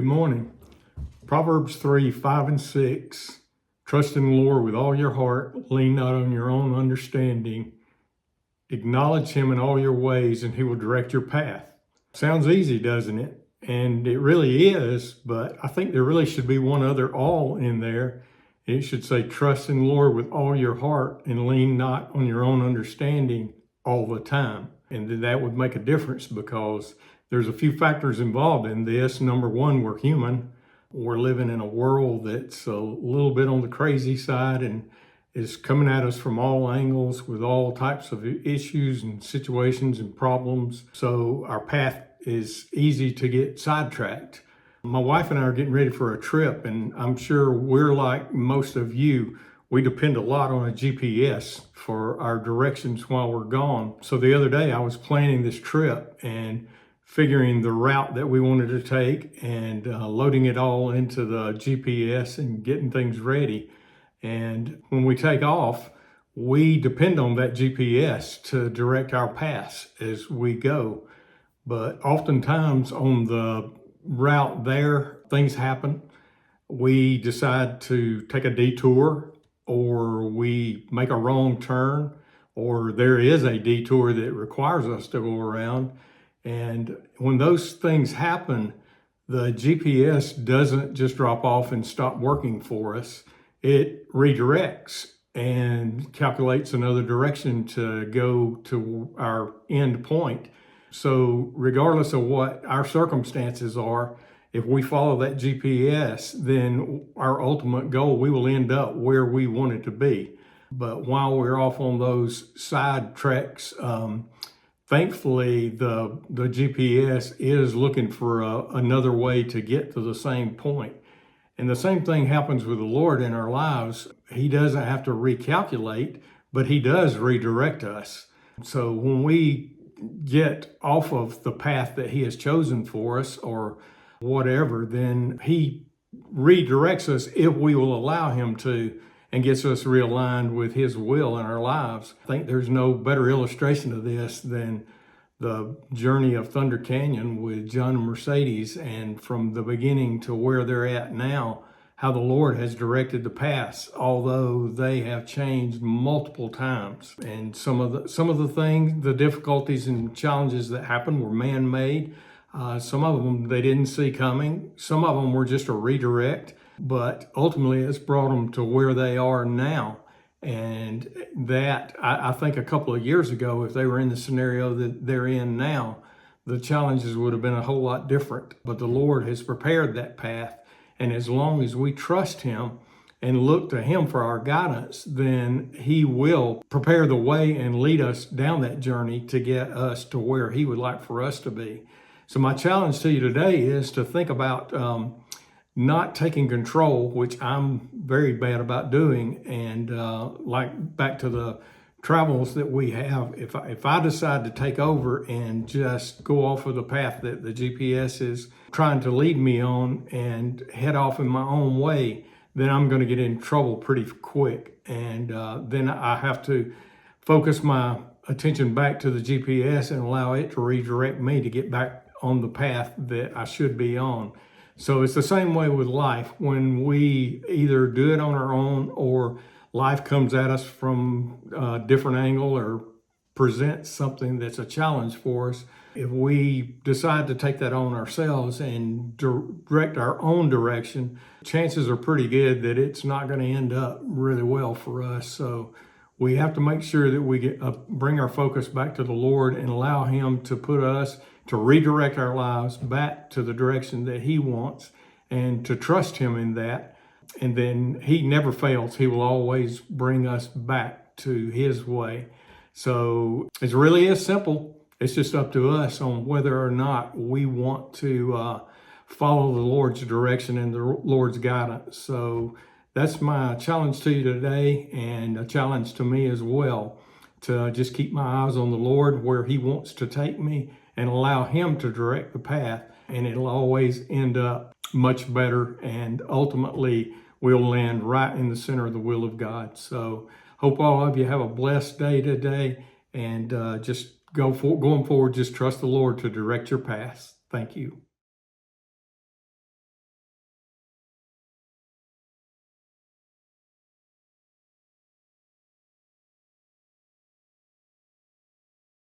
Good morning. Proverbs 3, 5 and 6. Trust in the Lord with all your heart. Lean not on your own understanding. Acknowledge him in all your ways and he will direct your path. Sounds easy, doesn't it? And it really is, but I think there really should be one other all in there. It should say, trust in the Lord with all your heart and lean not on your own understanding all the time. And then that would make a difference because there's a few factors involved in this. Number one, we're human. We're living in a world that's a little bit on the crazy side and is coming at us from all angles with all types of issues and situations and problems. So our path is easy to get sidetracked. My wife and I are getting ready for a trip, and I'm sure we're like most of you. We depend a lot on a GPS for our directions while we're gone. So the other day I was planning this trip and figuring the route that we wanted to take and loading it all into the GPS and getting things ready. And when we take off, we depend on that GPS to direct our paths as we go. But oftentimes on the route there, things happen. We decide to take a detour, or we make a wrong turn, or there is a detour that requires us to go around. And when those things happen, the GPS doesn't just drop off and stop working for us. It redirects and calculates another direction to go to our end point. So regardless of what our circumstances are, if we follow that GPS, then our ultimate goal, we will end up where we want it to be. But while we're off on those side treks, thankfully, the GPS is looking for another way to get to the same point. And the same thing happens with the Lord in our lives. He doesn't have to recalculate, but he does redirect us. So when we get off of the path that he has chosen for us or whatever, then he redirects us if we will allow him to, and gets us realigned with his will in our lives. I think there's no better illustration of this than the journey of Thunder Canyon with John and Mercedes, and from the beginning to where they're at now, how the Lord has directed the paths, although they have changed multiple times. And some of the things, the difficulties and challenges that happened were man-made. Some of them they didn't see coming. Some of them were just a redirect. But ultimately, it's brought them to where they are now. And that, I think a couple of years ago, if they were in the scenario that they're in now, the challenges would have been a whole lot different. But the Lord has prepared that path. And as long as we trust him and look to him for our guidance, then he will prepare the way and lead us down that journey to get us to where he would like for us to be. So my challenge to you today is to think about not taking control, which I'm very bad about doing. And like back to the travels that we have, if I decide to take over and just go off of the path that the GPS is trying to lead me on and head off in my own way, then I'm going to get in trouble pretty quick. And then I have to focus my attention back to the GPS and allow it to redirect me to get back on the path that I should be on. So it's the same way with life. When we either do it on our own or life comes at us from a different angle or presents something that's a challenge for us, if we decide to take that on ourselves and direct our own direction, chances are pretty good that it's not going to end up really well for us. So we have to make sure that we bring our focus back to the Lord and allow him to put us, to redirect our lives back to the direction that he wants, and to trust him in that. And then he never fails. He will always bring us back to his way. So it really is simple. It's just up to us on whether or not we want to follow the Lord's direction and the Lord's guidance. So that's my challenge to you today, and a challenge to me as well, to just keep my eyes on the Lord where he wants to take me and allow him to direct the path. And it'll always end up much better, and ultimately we'll land right in the center of the will of God. So hope all of you have a blessed day today, and just going forward, just trust the Lord to direct your paths. Thank you.